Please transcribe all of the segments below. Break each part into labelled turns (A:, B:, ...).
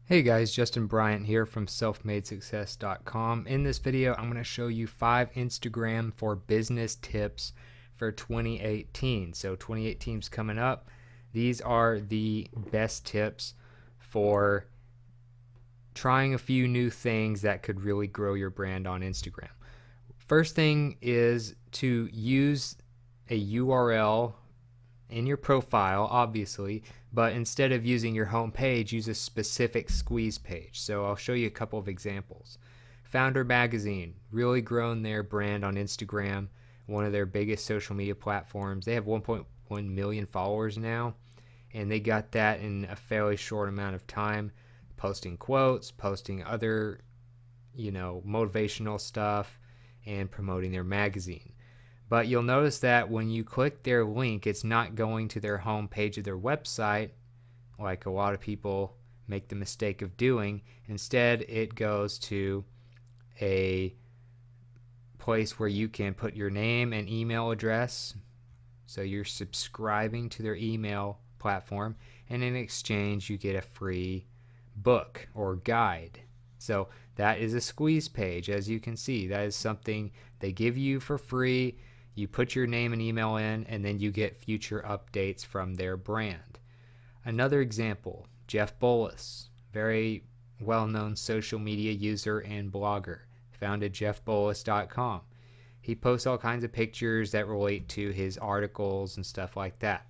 A: Hey guys, Justin Bryant here from selfmadesuccess.com. In this video, I'm going to show you 5 Instagram for business tips for 2018. So 2018 is coming up. These are the best tips for trying a few new things that could really grow your brand on Instagram. First thing is to use a URL in your profile, obviously, but instead of using your home page, use a specific squeeze page. So I'll show you a couple of examples. Founder Magazine, really grown their brand on Instagram, one of their biggest social media platforms. They have 1.1 million followers now, and they got that in a fairly short amount of time, posting quotes, posting other, motivational stuff, and promoting their magazine. But you'll notice that when you click their link, it's not going to their home page of their website, like a lot of people make the mistake of doing. Instead, it goes to a place where you can put your name and email address. So you're subscribing to their email platform, and in exchange, you get a free book or guide. So that is a squeeze page, as you can see. That is something they give you for free. You put your name and email in, and then you get future updates from their brand. Another example, Jeff Bolus, very well-known social media user and blogger, founded jeffbolus.com. He posts all kinds of pictures that relate to his articles and stuff like that.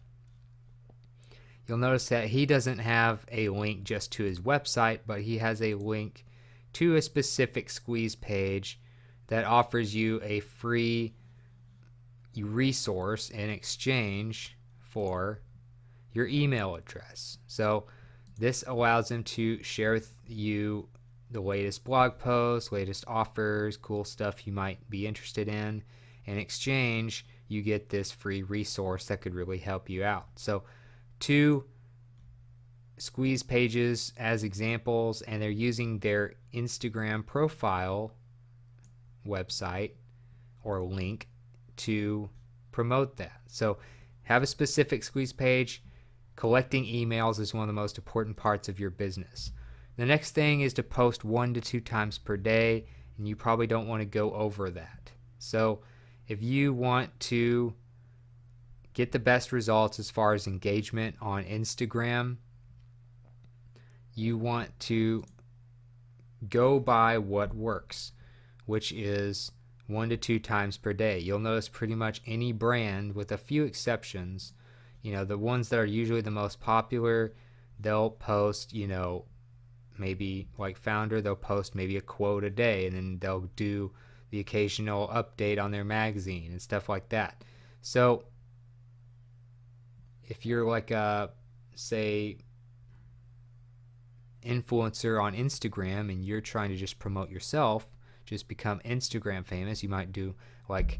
A: You'll notice that he doesn't have a link just to his website, but he has a link to a specific squeeze page that offers you a free resource in exchange for your email address. So this allows them to share with you the latest blog posts, latest offers, cool stuff you might be interested in. In exchange, you get this free resource that could really help you out. So 2 squeeze pages as examples, and they're using their Instagram profile website or link to promote that. So have a specific squeeze page. Collecting emails is one of the most important parts of your business. The next thing is to post 1 to 2 times per day, and you probably don't want to go over that. So if you want to get the best results as far as engagement on Instagram, you want to go by what works, which is 1 to 2 times per day. You'll notice pretty much any brand, with a few exceptions, the ones that are usually the most popular, they'll post, maybe like Founder, they'll post maybe a quote a day, and then they'll do the occasional update on their magazine and stuff like that. So if you're like a, say, influencer on Instagram and you're trying to just promote yourself, just become Instagram famous, you might do like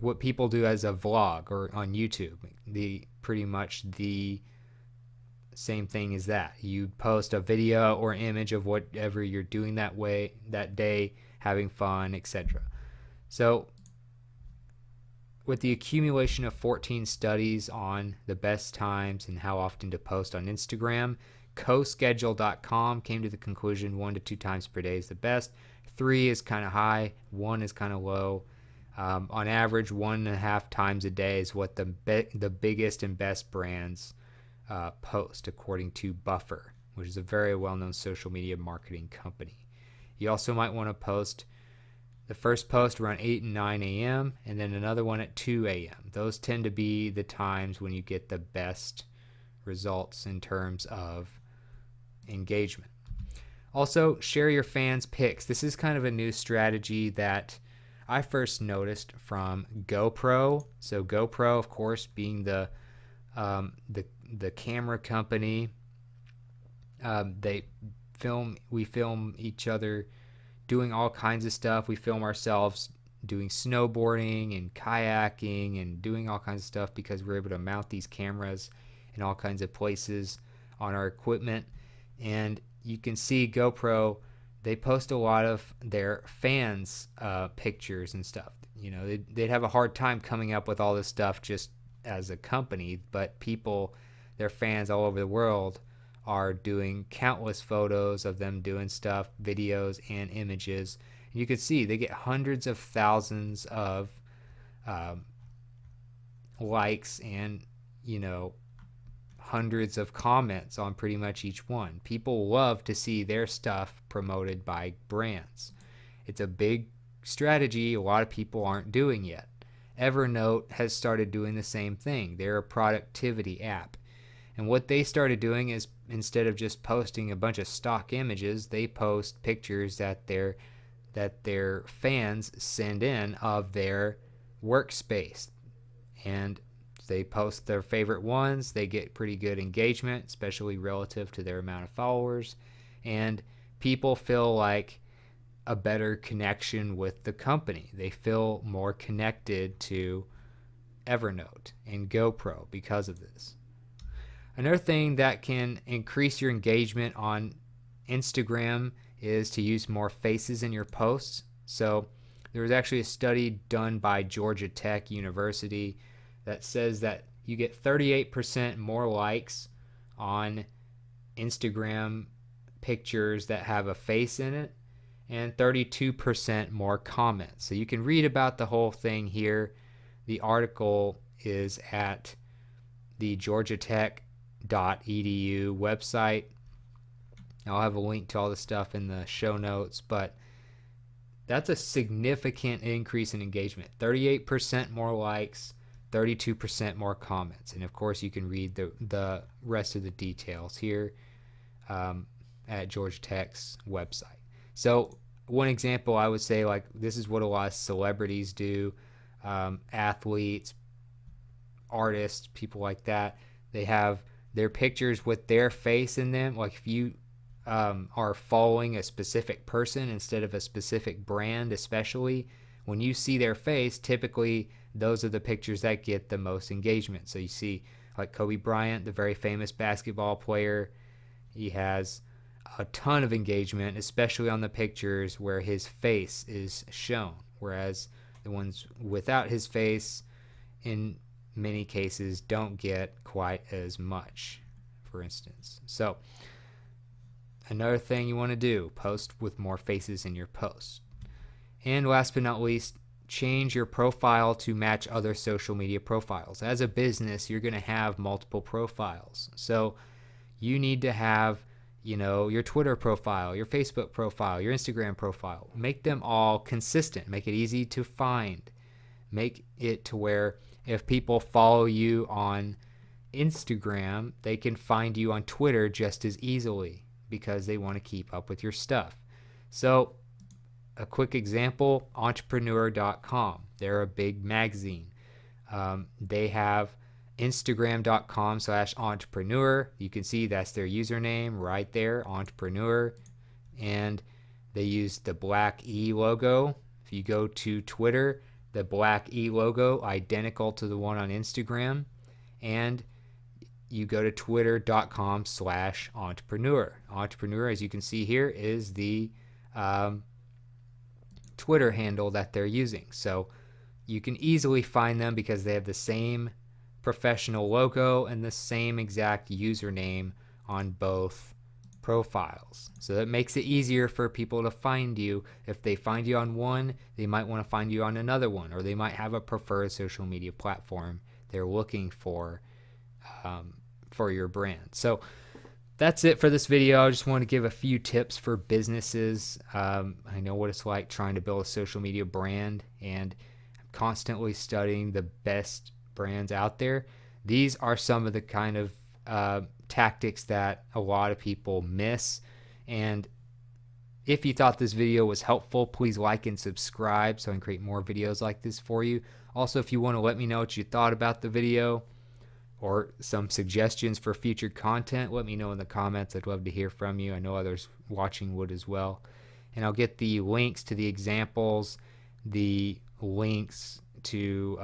A: what people do as a vlog or on YouTube. Pretty much the same thing as that. You post a video or image of whatever you're doing that day, having fun, etc. So with the accumulation of 14 studies on the best times and how often to post on Instagram, coschedule.com came to the conclusion 1 to 2 times per day is the best. 3 is kind of high, 1 is kind of low. On average, 1.5 times a day is what the biggest and best brands post, according to Buffer, which is a very well-known social media marketing company. You also might want to post the first post around 8 and 9 a.m. and then another one at 2 a.m. Those tend to be the times when you get the best results in terms of engagement. Also, share your fans' pics. This is kind of a new strategy that I first noticed from GoPro. So GoPro, of course, being the camera company, we film each other doing all kinds of stuff. We film ourselves doing snowboarding and kayaking and doing all kinds of stuff because we're able to mount these cameras in all kinds of places on our equipment. And you can see GoPro, they post a lot of their fans' pictures and stuff. They'd have a hard time coming up with all this stuff just as a company, but people, their fans all over the world, are doing countless photos of them doing stuff, videos and images. You can see they get hundreds of thousands of likes and, you know, hundreds of comments on pretty much each one. People love to see their stuff promoted by brands. It's a big strategy a lot of people aren't doing yet. Evernote has started doing the same thing. They're a productivity app. And what they started doing is, instead of just posting a bunch of stock images, they post pictures that their fans send in of their workspace. And they post their favorite ones. They get pretty good engagement, especially relative to their amount of followers. And people feel like a better connection with the company. They feel more connected to Evernote and GoPro because of this. Another thing that can increase your engagement on Instagram is to use more faces in your posts. So there was actually a study done by Georgia Tech University that says that you get 38% more likes on Instagram pictures that have a face in it, and 32% more comments. So you can read about the whole thing here. The article is at the georgiatech.edu website. I'll have a link to all the stuff in the show notes, but that's a significant increase in engagement. 38% more likes, 32% more comments. And of course you can read the rest of the details here at Georgia Tech's website. So one example I would say, like, this is what a lot of celebrities do, athletes, artists, people like that. They have their pictures with their face in them. Like if you are following a specific person instead of a specific brand, especially when you see their face, typically those are the pictures that get the most engagement. So you see like Kobe Bryant, the very famous basketball player, he has a ton of engagement, especially on the pictures where his face is shown, whereas the ones without his face in many cases don't get quite as much, for instance. So another thing you want to do, post with more faces in your posts. And last but not least, change your profile to match other social media profiles. As a business, you're going to have multiple profiles. So you need to have, you know, your Twitter profile, your Facebook profile, your Instagram profile. Make them all consistent. Make it easy to find. Make it to where if people follow you on Instagram, they can find you on Twitter just as easily because they want to keep up with your stuff. So a quick example, entrepreneur.com. They're a big magazine. They have Instagram.com/entrepreneur. You can see that's their username right there, entrepreneur. And they use the black E logo. If you go to Twitter, the black E logo, identical to the one on Instagram. And you go to twitter.com/entrepreneur. Entrepreneur, as you can see here, is the Twitter handle that they're using. So you can easily find them because they have the same professional logo and the same exact username on both profiles. So that makes it easier for people to find you. If they find you on one, they might want to find you on another one, or they might have a preferred social media platform they're looking for your brand. So that's it for this video. I just want to give a few tips for businesses. I know what it's like trying to build a social media brand, and I'm constantly studying the best brands out there. These are some of the kind of tactics that a lot of people miss. And if you thought this video was helpful, please like and subscribe so I can create more videos like this for you. Also, if you want to let me know what you thought about the video or some suggestions for future content, let me know in the comments. I'd love to hear from you. I know others watching would as well. And I'll get the links to the examples, the links to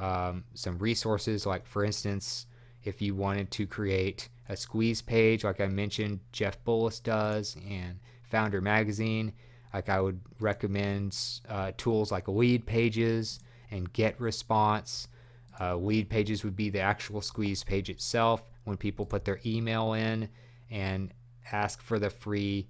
A: some resources, like for instance, if you wanted to create a squeeze page like I mentioned Jeff Bullis does, and Founder Magazine, like I would recommend tools like Lead Pages and GetResponse. Lead Pages would be the actual squeeze page itself when people put their email in, and ask for the free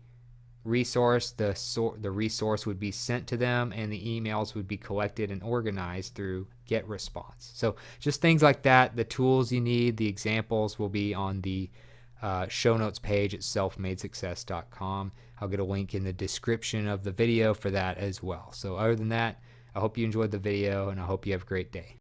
A: resource, the resource would be sent to them, and the emails would be collected and organized through GetResponse. So just things like that. The tools you need, the examples will be on the show notes page at selfmadesuccess.com. I'll get a link in the description of the video for that as well. So other than that, I hope you enjoyed the video, and I hope you have a great day.